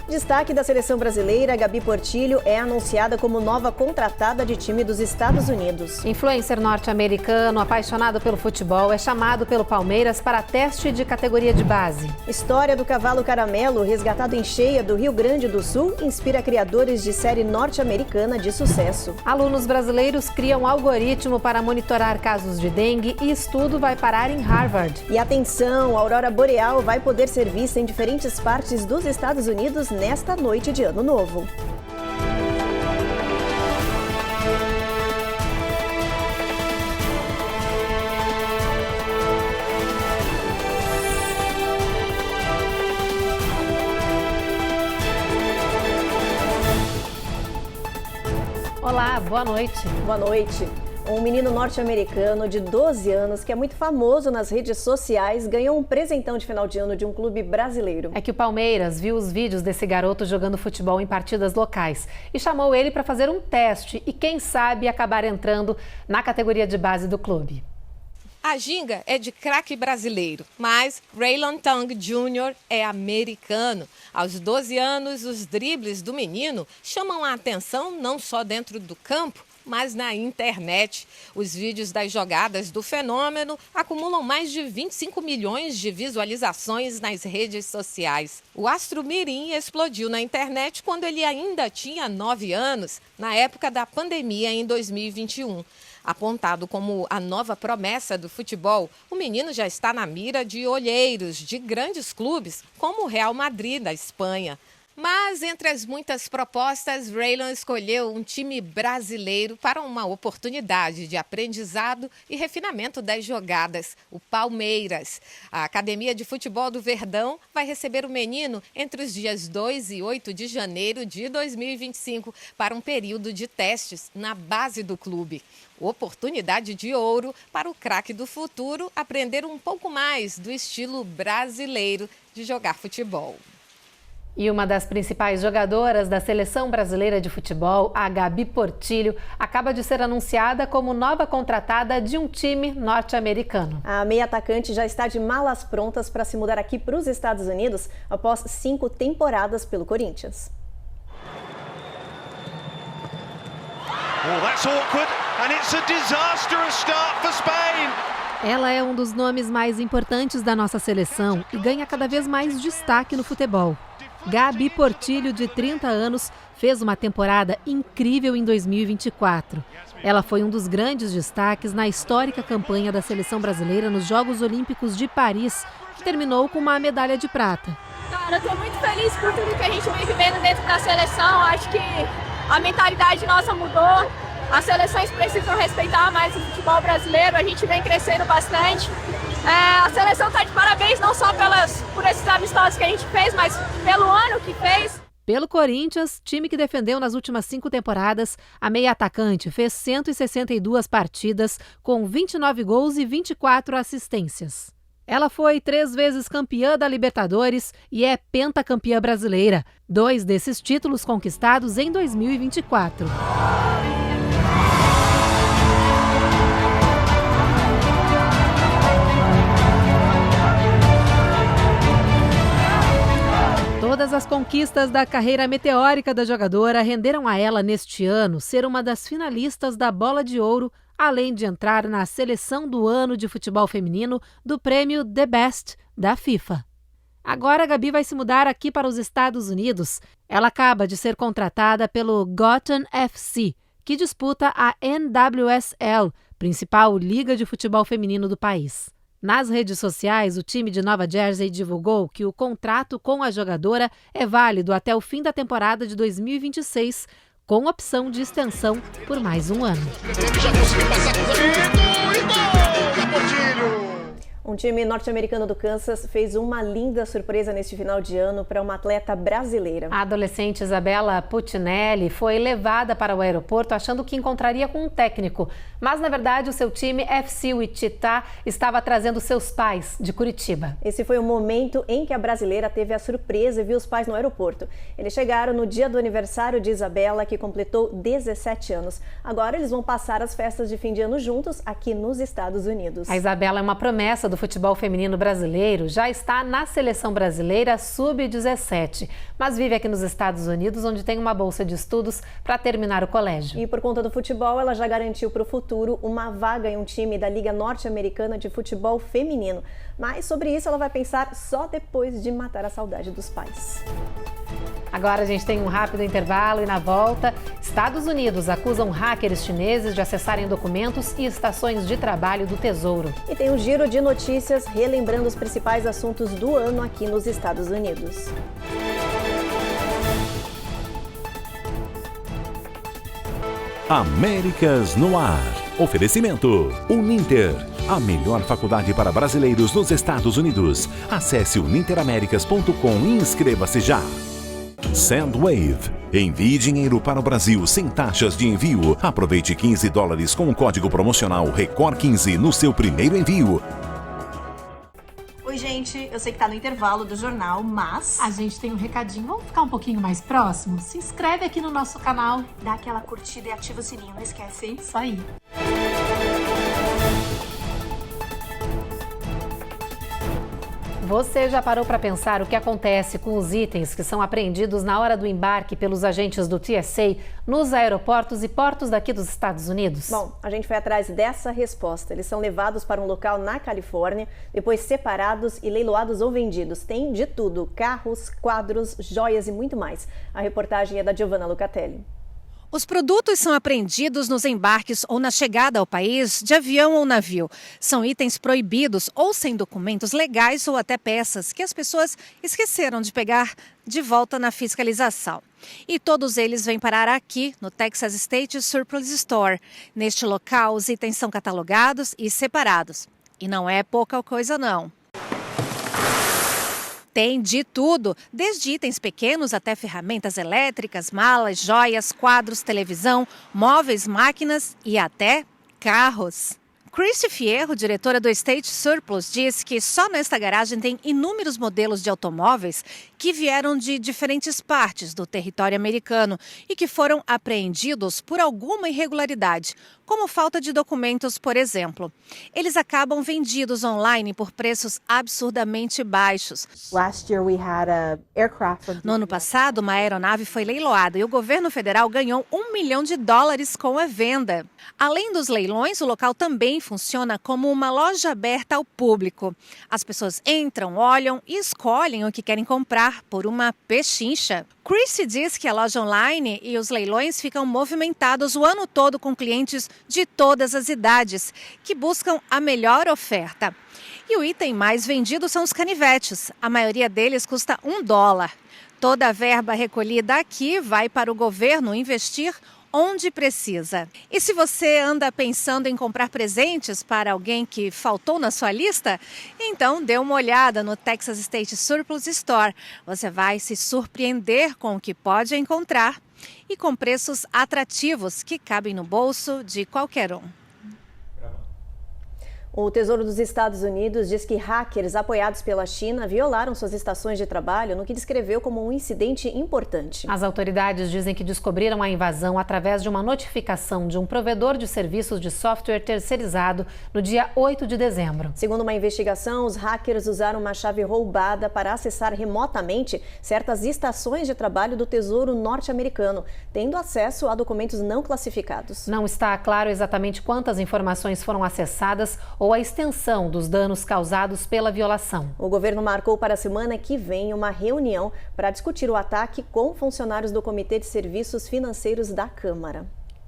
Destaque da seleção brasileira, Gabi Portillo é anunciada como nova contratada de time dos Estados Unidos. Influencer norte-americano apaixonado pelo futebol é chamado pelo Palmeiras para teste de categoria de base. História do cavalo caramelo, resgatado em Cheia do Rio Grande do Sul, inspira criadores de série norte-americana de sucesso. Alunos brasileiros criam um algoritmo para monitorar casos de dengue e estudo vai parar em Harvard. E atenção, a aurora boreal vai poder ser vista em diferentes partes dos Estados Unidos nesta noite de Ano Novo. Olá, boa noite. Boa noite. Um menino norte-americano de 12 anos, que é muito famoso nas redes sociais, ganhou um presentão de final de ano de um clube brasileiro. É que o Palmeiras viu os vídeos desse garoto jogando futebol em partidas locais e chamou ele para fazer um teste e, quem sabe, acabar entrando na categoria de base do clube. A ginga é de craque brasileiro, mas Raylan Tung Jr. é americano. Aos 12 anos, os dribles do menino chamam a atenção não só dentro do campo, mas na internet. Os vídeos das jogadas do fenômeno acumulam mais de 25 milhões de visualizações nas redes sociais. O astro mirim explodiu na internet quando ele ainda tinha 9 anos, na época da pandemia em 2021. Apontado como a nova promessa do futebol, o menino já está na mira de olheiros de grandes clubes, como o Real Madrid, da Espanha. Mas, entre as muitas propostas, Raylan escolheu um time brasileiro para uma oportunidade de aprendizado e refinamento das jogadas, o Palmeiras. A Academia de Futebol do Verdão vai receber o menino entre os dias 2 e 8 de janeiro de 2025 para um período de testes na base do clube. Oportunidade de ouro para o craque do futuro aprender um pouco mais do estilo brasileiro de jogar futebol. E uma das principais jogadoras da seleção brasileira de futebol, a Gabi Portillo, acaba de ser anunciada como nova contratada de um time norte-americano. A meia atacante já está de malas prontas para se mudar aqui para os Estados Unidos após 5 temporadas pelo Corinthians. Oh, that's awkward, and it's a disastrous start for Spain. Ela é um dos nomes mais importantes da nossa seleção e ganha cada vez mais destaque no futebol. Gabi Portillo, de 30 anos, fez uma temporada incrível em 2024. Ela foi um dos grandes destaques na histórica campanha da seleção brasileira nos Jogos Olímpicos de Paris, que terminou com uma medalha de prata. Cara, eu tô muito feliz por tudo que a gente vem vivendo dentro da seleção. Acho que a mentalidade nossa mudou. As seleções precisam respeitar mais o futebol brasileiro. A gente vem crescendo bastante. A seleção está de parabéns, não só por esses amistosos que a gente fez, mas pelo ano que fez. Pelo Corinthians, time que defendeu nas últimas 5 temporadas, a meia atacante fez 162 partidas, com 29 gols e 24 assistências. Ela foi 3 vezes campeã da Libertadores e é pentacampeã brasileira. 2 desses títulos conquistados em 2024. Todas as conquistas da carreira meteórica da jogadora renderam a ela, neste ano, ser uma das finalistas da Bola de Ouro, além de entrar na seleção do ano de futebol feminino do prêmio The Best da FIFA. Agora a Gabi vai se mudar aqui para os Estados Unidos. Ela acaba de ser contratada pelo Gotham FC, que disputa a NWSL, principal liga de futebol feminino do país. Nas redes sociais, o time de Nova Jersey divulgou que o contrato com a jogadora é válido até o fim da temporada de 2026, com opção de extensão por mais um ano. Um time norte-americano do Kansas fez uma linda surpresa neste final de ano para uma atleta brasileira. A adolescente Isabela Puccinelli foi levada para o aeroporto achando que encontraria com um técnico. Mas, na verdade, o seu time FC Wichita estava trazendo seus pais de Curitiba. Esse foi o momento em que a brasileira teve a surpresa e viu os pais no aeroporto. Eles chegaram no dia do aniversário de Isabela, que completou 17 anos. Agora eles vão passar as festas de fim de ano juntos aqui nos Estados Unidos. A Isabela é uma promessa do do futebol feminino brasileiro já está na seleção brasileira sub-17, mas vive aqui nos Estados Unidos, onde tem uma bolsa de estudos para terminar o colégio. E por conta do futebol, ela já garantiu para o futuro uma vaga em um time da Liga Norte-Americana de Futebol Feminino. Mas sobre isso ela vai pensar só depois de matar a saudade dos pais. Agora a gente tem um rápido intervalo e na volta, Estados Unidos acusam hackers chineses de acessarem documentos e estações de trabalho do Tesouro. E tem um giro de notícias relembrando os principais assuntos do ano aqui nos Estados Unidos. Américas no ar. Oferecimento Uninter, a melhor faculdade para brasileiros nos Estados Unidos. Acesse uninteraméricas.com e inscreva-se já. Sendwave. Envie dinheiro para o Brasil sem taxas de envio. Aproveite $15 com o código promocional RECOR15 no seu primeiro envio. Oi, gente. Eu sei que tá no intervalo do jornal, mas A gente tem um recadinho. Vamos ficar um pouquinho mais próximo? Se inscreve aqui no nosso canal. dá aquela curtida e ativa o sininho, não esquece, hein? Isso aí. Você já parou para pensar o que acontece com os itens que são apreendidos na hora do embarque pelos agentes do TSA nos aeroportos e portos daqui dos Estados Unidos? Bom, a gente foi atrás dessa resposta. Eles são levados para um local na Califórnia, depois separados e leiloados ou vendidos. Tem de tudo: carros, quadros, joias e muito mais. A reportagem é da Giovanna Lucatelli. Os produtos são apreendidos nos embarques ou na chegada ao país de avião ou navio. São itens proibidos ou sem documentos legais ou até peças que as pessoas esqueceram de pegar de volta na fiscalização. E todos eles vêm parar aqui, no Texas State Surplus Store. Neste local, os itens são catalogados e separados. E não é pouca coisa, não. Tem de tudo, desde itens pequenos até ferramentas elétricas, malas, joias, quadros, televisão, móveis, máquinas e até carros. Christy Fierro, diretora do State Surplus, diz que só nesta garagem tem inúmeros modelos de automóveis que vieram de diferentes partes do território americano e que foram apreendidos por alguma irregularidade, como falta de documentos, por exemplo. Eles acabam vendidos online por preços absurdamente baixos. No ano passado, uma aeronave foi leiloada e o governo federal ganhou $1 milhão com a venda. Além dos leilões, o local também funciona como uma loja aberta ao público. As pessoas entram, olham e escolhem o que querem comprar por uma pechincha. Chrissy diz que a loja online e os leilões ficam movimentados o ano todo com clientes de todas as idades, que buscam a melhor oferta. E o item mais vendido são os canivetes. A maioria deles custa $1. Toda a verba recolhida aqui vai para o governo investir onde precisa. E se você anda pensando em comprar presentes para alguém que faltou na sua lista, então dê uma olhada no Texas State Surplus Store. Você vai se surpreender com o que pode encontrar e com preços atrativos que cabem no bolso de qualquer um. O Tesouro dos Estados Unidos diz que hackers apoiados pela China violaram suas estações de trabalho, no que descreveu como um incidente importante. As autoridades dizem que descobriram a invasão através de uma notificação de um provedor de serviços de software terceirizado no dia 8 de dezembro. Segundo uma investigação, os hackers usaram uma chave roubada para acessar remotamente certas estações de trabalho do Tesouro norte-americano, tendo acesso a documentos não classificados. Não está claro exatamente quantas informações foram acessadas ou a extensão dos danos causados pela violação. O governo marcou para a semana que vem uma reunião para discutir o ataque com funcionários do Comitê de Serviços Financeiros da Câmara.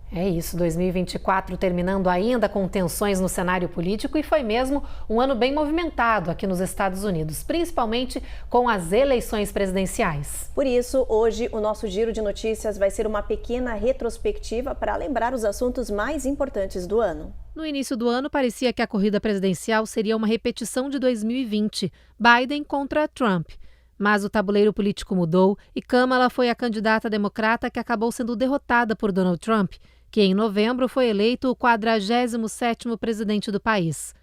É isso, 2024 terminando ainda com tensões no cenário político e foi mesmo um ano bem movimentado aqui nos Estados Unidos, principalmente com as eleições presidenciais. Por isso, hoje o nosso giro de notícias vai ser uma pequena retrospectiva para lembrar os assuntos mais importantes do ano. No início do ano, parecia que a corrida presidencial seria uma repetição de 2020, Biden contra Trump. Mas o tabuleiro político mudou e Kamala foi a candidata democrata que acabou sendo derrotada por Donald Trump, que em novembro foi eleito o 47º presidente do país.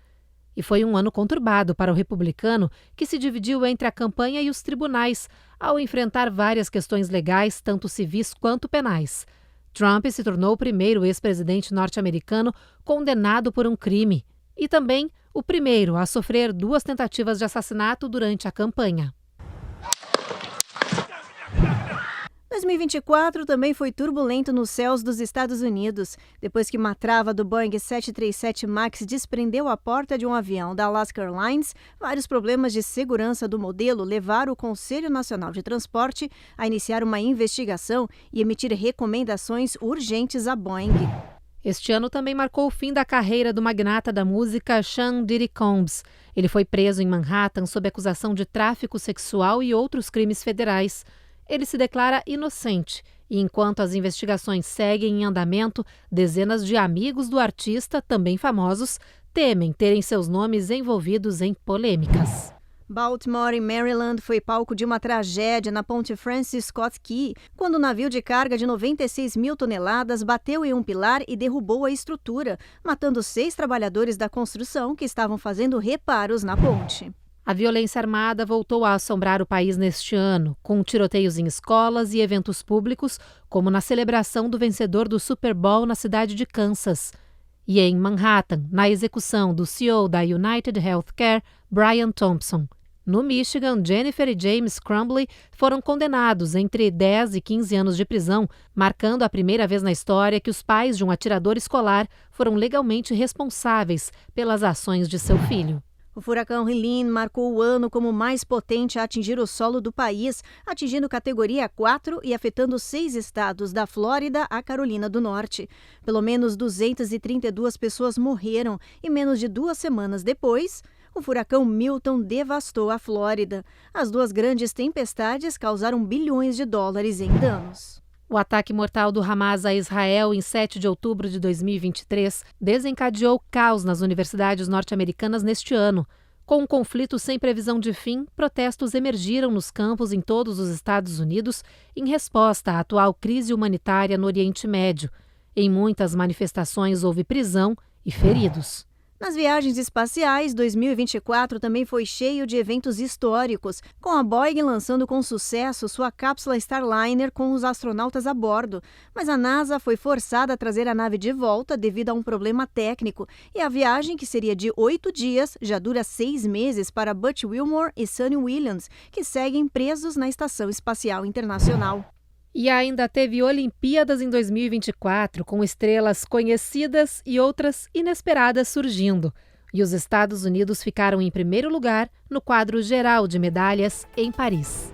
E foi um ano conturbado para o republicano, que se dividiu entre a campanha e os tribunais, ao enfrentar várias questões legais, tanto civis quanto penais. Trump se tornou o primeiro ex-presidente norte-americano condenado por um crime. e também o primeiro a sofrer 2 tentativas de assassinato durante a campanha. 2024 também foi turbulento nos céus dos Estados Unidos. Depois que uma trava do Boeing 737 MAX desprendeu a porta de um avião da Alaska Airlines, vários problemas de segurança do modelo levaram o Conselho Nacional de Transporte a iniciar uma investigação e emitir recomendações urgentes à Boeing. Este ano também marcou o fim da carreira do magnata da música Sean Diddy Combs. Ele foi preso em Manhattan sob acusação de tráfico sexual e outros crimes federais. Ele se declara inocente e, enquanto as investigações seguem em andamento, dezenas de amigos do artista, também famosos, temem terem seus nomes envolvidos em polêmicas. Baltimore, em Maryland, foi palco de uma tragédia na ponte Francis Scott Key, quando um navio de carga de 96 mil toneladas bateu em um pilar e derrubou a estrutura, matando 6 trabalhadores da construção que estavam fazendo reparos na ponte. A violência armada voltou a assombrar o país neste ano, com tiroteios em escolas e eventos públicos, como na celebração do vencedor do Super Bowl na cidade de Kansas. E em Manhattan, na execução do CEO da United Healthcare, Brian Thompson. No Michigan, Jennifer e James Crumbley foram condenados entre 10 e 15 anos de prisão, marcando a primeira vez na história que os pais de um atirador escolar foram legalmente responsáveis pelas ações de seu filho. O furacão Helene marcou o ano como o mais potente a atingir o solo do país, atingindo categoria 4 e afetando 6 estados, da Flórida à Carolina do Norte. Pelo menos 232 pessoas morreram e menos de 2 semanas depois, o furacão Milton devastou a Flórida. As 2 grandes tempestades causaram bilhões de dólares em danos. O ataque mortal do Hamas a Israel em 7 de outubro de 2023 desencadeou caos nas universidades norte-americanas neste ano. Com um conflito sem previsão de fim, protestos emergiram nos campos em todos os Estados Unidos em resposta à atual crise humanitária no Oriente Médio. Em muitas manifestações houve prisão e feridos. Nas viagens espaciais, 2024 também foi cheio de eventos históricos, com a Boeing lançando com sucesso sua cápsula Starliner com os astronautas a bordo. Mas a NASA foi forçada a trazer a nave de volta devido a um problema técnico, e a viagem, que seria de 8 dias, já dura 6 meses para Butch Wilmore e Suni Williams, que seguem presos na Estação Espacial Internacional. E ainda teve Olimpíadas em 2024, com estrelas conhecidas e outras inesperadas surgindo. E os Estados Unidos ficaram em primeiro lugar no quadro geral de medalhas em Paris.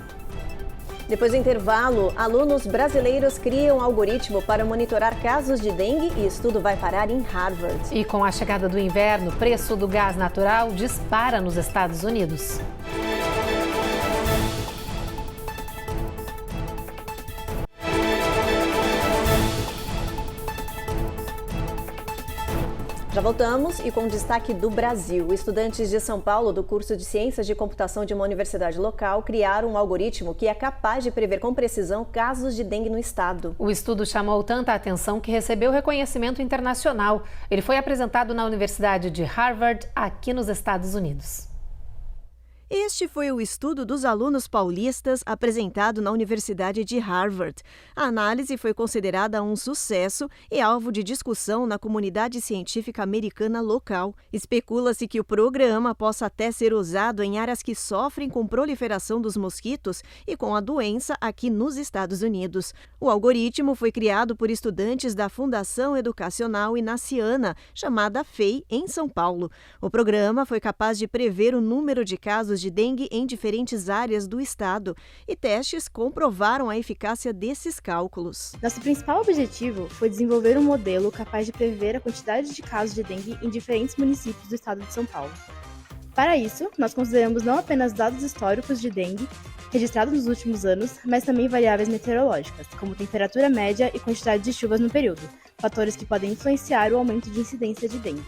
Depois do intervalo, alunos brasileiros criam um algoritmo para monitorar casos de dengue e estudo vai parar em Harvard. E com a chegada do inverno, o preço do gás natural dispara nos Estados Unidos. Já voltamos e com destaque do Brasil. Estudantes de São Paulo do curso de Ciências de Computação de uma universidade local criaram um algoritmo que é capaz de prever com precisão casos de dengue no estado. O estudo chamou tanta atenção que recebeu reconhecimento internacional. Ele foi apresentado na Universidade de Harvard, aqui nos Estados Unidos. Este foi o estudo dos alunos paulistas apresentado na Universidade de Harvard. A análise foi considerada um sucesso e alvo de discussão na comunidade científica americana local. Especula-se que o programa possa até ser usado em áreas que sofrem com proliferação dos mosquitos e com a doença aqui nos Estados Unidos. O algoritmo foi criado por estudantes da Fundação Educacional Inaciana, chamada FEI, em São Paulo. O programa foi capaz de prever o número de casos de dengue em diferentes áreas do estado e testes comprovaram a eficácia desses cálculos. Nosso principal objetivo foi desenvolver um modelo capaz de prever a quantidade de casos de dengue em diferentes municípios do estado de São Paulo. Para isso, nós consideramos não apenas dados históricos de dengue registrados nos últimos anos, mas também variáveis meteorológicas, como temperatura média e quantidade de chuvas no período, fatores que podem influenciar o aumento de incidência de dengue.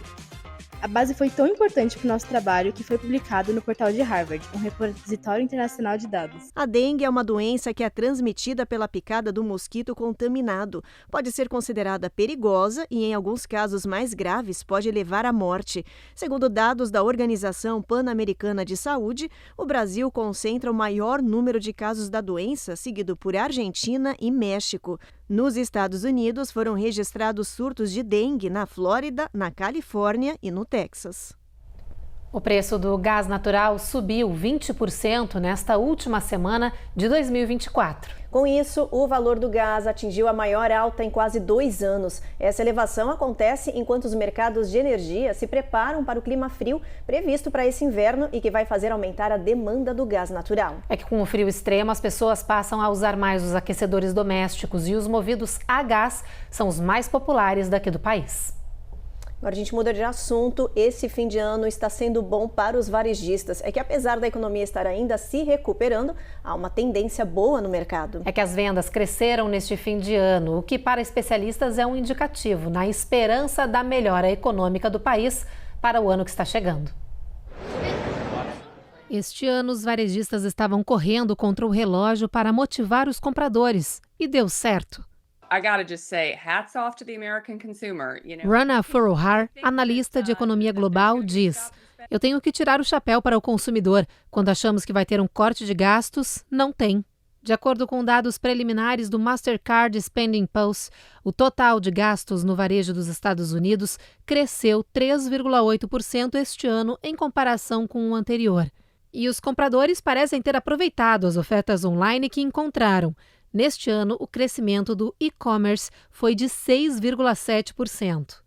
A base foi tão importante para o nosso trabalho que foi publicado no portal de Harvard, um repositório internacional de dados. A dengue é uma doença que é transmitida pela picada do mosquito contaminado. Pode ser considerada perigosa e, em alguns casos mais graves, pode levar à morte. Segundo dados da Organização Pan-Americana de Saúde, o Brasil concentra o maior número de casos da doença, seguido por Argentina e México. Nos Estados Unidos, foram registrados surtos de dengue na Flórida, na Califórnia e no Texas. O preço do gás natural subiu 20% nesta última semana de 2024. Com isso, o valor do gás atingiu a maior alta em quase 2 anos. Essa elevação acontece enquanto os mercados de energia se preparam para o clima frio previsto para esse inverno e que vai fazer aumentar a demanda do gás natural. É que com o frio extremo, as pessoas passam a usar mais os aquecedores domésticos e os movidos a gás são os mais populares daqui do país. Agora a gente muda de assunto. Esse fim de ano está sendo bom para os varejistas. É que apesar da economia estar ainda se recuperando, há uma tendência boa no mercado. É que as vendas cresceram neste fim de ano, o que para especialistas é um indicativo na esperança da melhora econômica do país para o ano que está chegando. Este ano, os varejistas estavam correndo contra o relógio para motivar os compradores. E deu certo. Rana Foroohar, analista de economia global, diz: "Eu tenho que tirar o chapéu para o consumidor. Quando achamos que vai ter um corte de gastos, não tem." De acordo com dados preliminares do Mastercard Spending Pulse, o total de gastos no varejo dos Estados Unidos cresceu 3,8% este ano em comparação com o anterior. E os compradores parecem ter aproveitado as ofertas online que encontraram. Neste ano, o crescimento do e-commerce foi de 6,7%.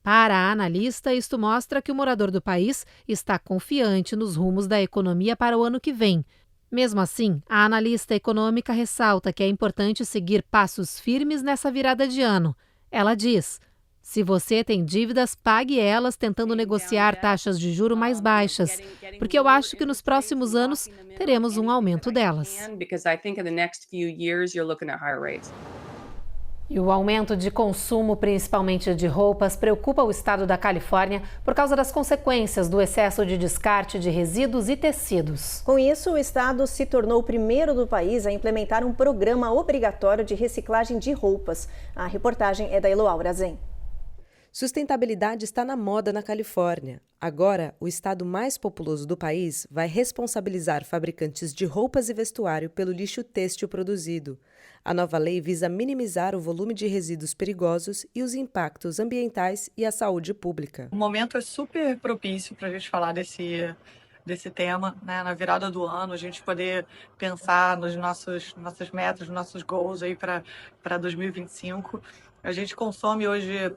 Para a analista, isto mostra que o morador do país está confiante nos rumos da economia para o ano que vem. Mesmo assim, a analista econômica ressalta que é importante seguir passos firmes nessa virada de ano. Ela diz: "Se você tem dívidas, pague elas tentando negociar taxas de juros mais baixas, porque eu acho que nos próximos anos teremos um aumento delas." E o aumento de consumo, principalmente de roupas, preocupa o estado da Califórnia por causa das consequências do excesso de descarte de resíduos e tecidos. Com isso, o estado se tornou o primeiro do país a implementar um programa obrigatório de reciclagem de roupas. A reportagem é da Eloá Zen. Sustentabilidade está na moda na Califórnia. Agora, o estado mais populoso do país vai responsabilizar fabricantes de roupas e vestuário pelo lixo têxtil produzido. A nova lei visa minimizar o volume de resíduos perigosos e os impactos ambientais e à saúde pública. O momento é super propício para a gente falar desse tema, né? Na virada do ano, a gente poder pensar nos nossas metas, nos nossos goals aí para 2025. A gente consome hoje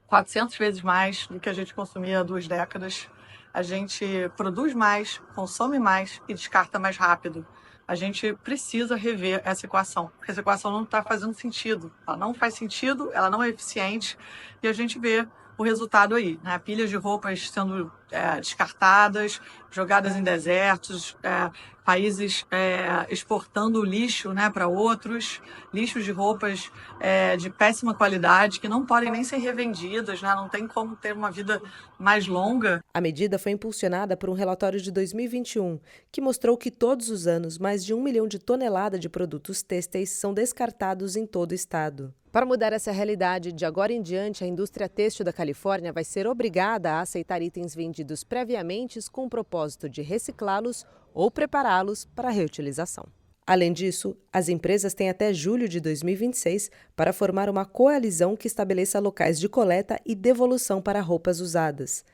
400 vezes mais do que a gente consumia há 2 décadas. A gente produz mais, consome mais e descarta mais rápido. A gente precisa rever essa equação, porque essa equação não está fazendo sentido. Ela não faz sentido, ela não é eficiente e a gente vê o resultado aí, né? Pilhas de roupas sendo descartadas, jogadas em desertos, países exportando lixo, né, para outros, lixos de roupas de péssima qualidade que não podem nem ser revendidas, né? Não tem como ter uma vida mais longa. A medida foi impulsionada por um relatório de 2021, que mostrou que todos os anos mais de 1 milhão de toneladas de produtos têxteis são descartados em todo o estado. Para mudar essa realidade, de agora em diante, a indústria têxtil da Califórnia vai ser obrigada a aceitar itens vendidos previamente com o propósito de reciclá-los ou prepará-los para a reutilização. Além disso, as empresas têm até julho de 2026 para formar uma coalizão que estabeleça locais de coleta e devolução para roupas usadas.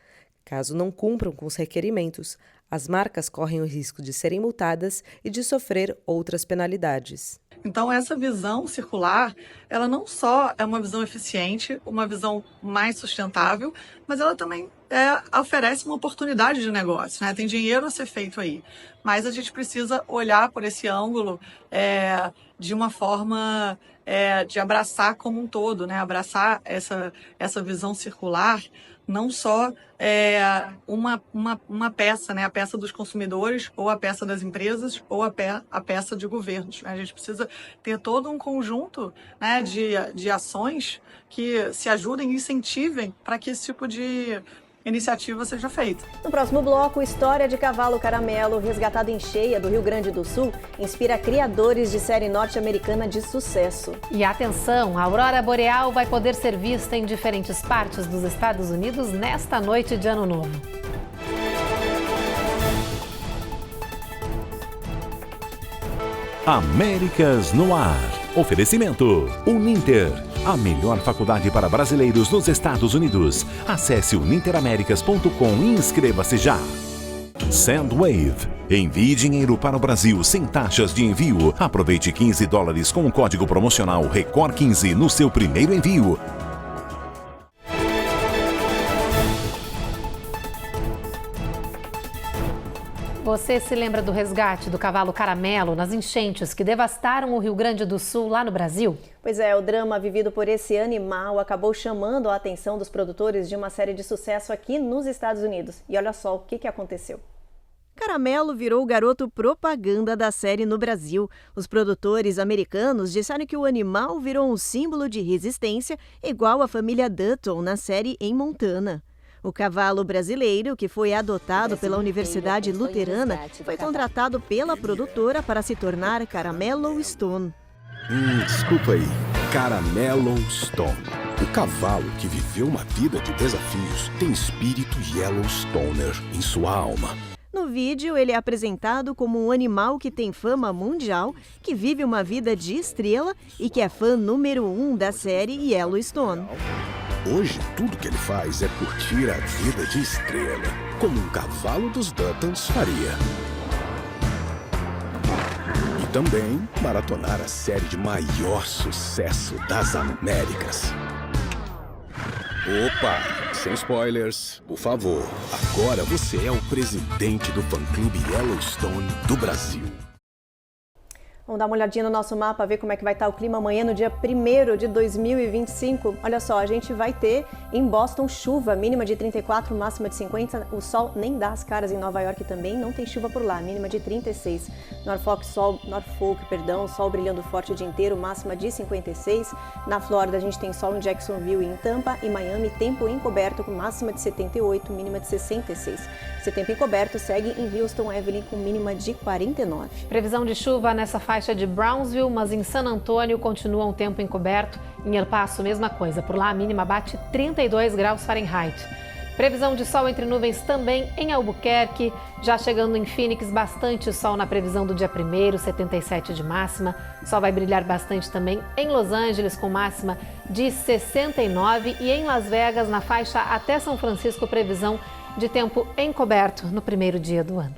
Caso não cumpram com os requerimentos, as marcas correm o risco de serem multadas e de sofrer outras penalidades. Então, essa visão circular, ela não só é uma visão eficiente, uma visão mais sustentável, mas ela também oferece uma oportunidade de negócio, né? Tem dinheiro a ser feito aí. Mas a gente precisa olhar por esse ângulo de uma forma de abraçar como um todo, né? Abraçar essa visão circular, não só uma peça, né? A peça dos consumidores, ou a peça das empresas, ou a peça de governos. A gente precisa ter todo um conjunto, né, de ações que se ajudem e incentivem para que esse tipo de iniciativa seja feita. No próximo bloco, história de cavalo caramelo resgatado em cheia do Rio Grande do Sul inspira criadores de série norte-americana de sucesso. E atenção, a aurora boreal vai poder ser vista em diferentes partes dos Estados Unidos nesta noite de Ano Novo. Américas no Ar. Oferecimento Uninter, a melhor faculdade para brasileiros nos Estados Unidos. Acesse uninteraméricas.com e inscreva-se já. Sandwave. Envie dinheiro para o Brasil sem taxas de envio. Aproveite $15 com o código promocional RECOR15 no seu primeiro envio. Você se lembra do resgate do cavalo Caramelo nas enchentes que devastaram o Rio Grande do Sul, lá no Brasil? Pois é, o drama vivido por esse animal acabou chamando a atenção dos produtores de uma série de sucesso aqui nos Estados Unidos. E olha só o que aconteceu. Caramelo virou o garoto propaganda da série no Brasil. Os produtores americanos disseram que o animal virou um símbolo de resistência, igual a família Dutton na série em Montana. O cavalo brasileiro, que foi adotado pela Universidade Luterana, foi contratado pela produtora para se tornar Caramelo Stone. Desculpa aí, Caramelo Stone. O cavalo que viveu uma vida de desafios tem espírito Yellowstoner em sua alma. No vídeo, ele é apresentado como um animal que tem fama mundial, que vive uma vida de estrela e que é fã número 1 da série Yellowstone. Hoje, tudo que ele faz é curtir a vida de estrela, como um cavalo dos Duttons faria. E também maratonar a série de maior sucesso das Américas. Opa, sem spoilers, por favor. Agora você é o presidente do fã-clube Yellowstone do Brasil. Vamos dar uma olhadinha no nosso mapa, ver como é que vai estar o clima amanhã no dia 1º de 2025. Olha só, a gente vai ter em Boston chuva, mínima de 34, máxima de 50. O sol nem dá as caras em Nova York também, não tem chuva por lá, mínima de 36. Norfolk, sol brilhando forte o dia inteiro, máxima de 56. Na Flórida a gente tem sol em Jacksonville e em Tampa. E Miami, tempo encoberto com máxima de 78, mínima de 66. Esse tempo encoberto segue em Houston, Evelyn, com mínima de 49. Previsão de chuva nessa faixa de Brownsville, mas em San Antônio continua um tempo encoberto. Em El Paso, mesma coisa. Por lá a mínima bate 32 graus Fahrenheit. Previsão de sol entre nuvens também em Albuquerque. Já chegando em Phoenix, bastante sol na previsão do dia 1º, 77 de máxima. Sol vai brilhar bastante também em Los Angeles, com máxima de 69. E em Las Vegas, na faixa até São Francisco, previsão de tempo encoberto no primeiro dia do ano.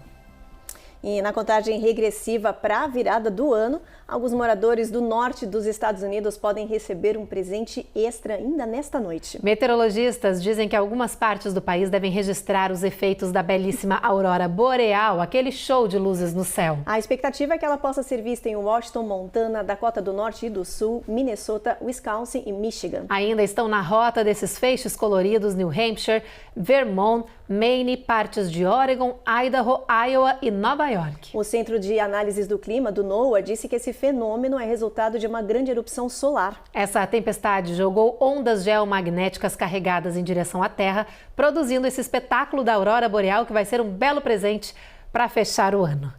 E na contagem regressiva para a virada do ano, alguns moradores do norte dos Estados Unidos podem receber um presente extra ainda nesta noite. Meteorologistas dizem que algumas partes do país devem registrar os efeitos da belíssima aurora boreal, aquele show de luzes no céu. A expectativa é que ela possa ser vista em Washington, Montana, Dakota do Norte e do Sul, Minnesota, Wisconsin e Michigan. Ainda estão na rota desses feixes coloridos New Hampshire, Vermont, Maine, partes de Oregon, Idaho, Iowa e Nova York. O Centro de Análises do Clima do NOAA disse que esse fenômeno é resultado de uma grande erupção solar. Essa tempestade jogou ondas geomagnéticas carregadas em direção à Terra, produzindo esse espetáculo da aurora boreal que vai ser um belo presente para fechar o ano.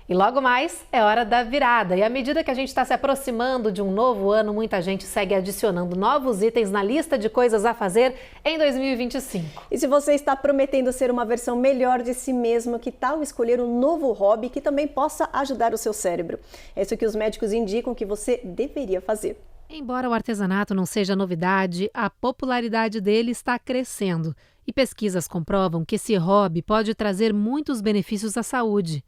E logo mais é hora da virada. E à medida que a gente está se aproximando de um novo ano, muita gente segue adicionando novos itens na lista de coisas a fazer em 2025. E se você está prometendo ser uma versão melhor de si mesmo, que tal escolher um novo hobby que também possa ajudar o seu cérebro? É isso que os médicos indicam que você deveria fazer. Embora o artesanato não seja novidade, a popularidade dele está crescendo. E pesquisas comprovam que esse hobby pode trazer muitos benefícios à saúde.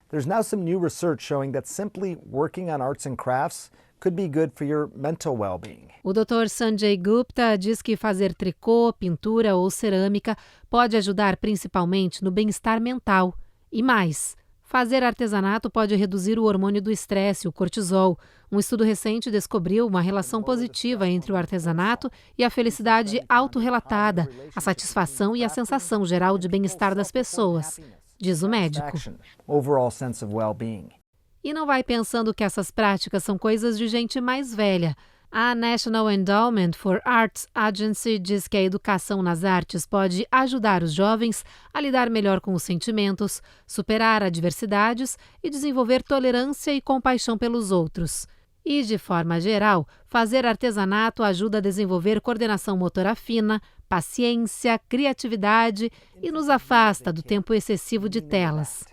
There's now some new research showing that simply working on arts and crafts could be good for your mental well-being. O Dr. Sanjay Gupta diz que fazer tricô, pintura ou cerâmica pode ajudar principalmente no bem-estar mental. E mais, fazer artesanato pode reduzir o hormônio do estresse, o cortisol. Um estudo recente descobriu uma relação positiva entre o artesanato e a felicidade autorrelatada, a satisfação e a sensação geral de bem-estar das pessoas, diz o médico. E não vai pensando que essas práticas são coisas de gente mais velha. A National Endowment for Arts Agency diz que a educação nas artes pode ajudar os jovens a lidar melhor com os sentimentos, superar adversidades e desenvolver tolerância e compaixão pelos outros. E, de forma geral, fazer artesanato ajuda a desenvolver coordenação motora fina, paciência, criatividade e nos afasta do tempo excessivo de telas.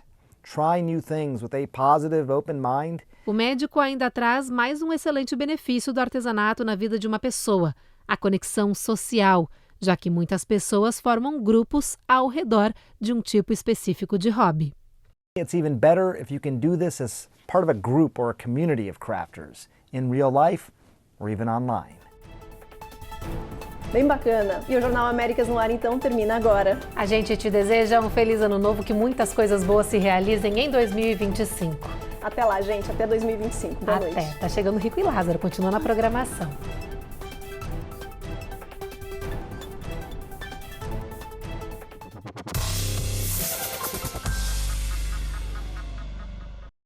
try new things with a positive, open mind. O médico ainda traz mais um excelente benefício do artesanato na vida de uma pessoa, a conexão social, já que muitas pessoas formam grupos ao redor de um tipo específico de hobby. It's even better if you can do this as part of a group or a community of crafters, in real life or even online. Bem bacana. E o Jornal Américas no Ar, então, termina agora. A gente te deseja um feliz ano novo, que muitas coisas boas se realizem em 2025. Até lá, gente. Até 2025. Boa noite. Tá chegando Rico e Lázaro. Continua na programação.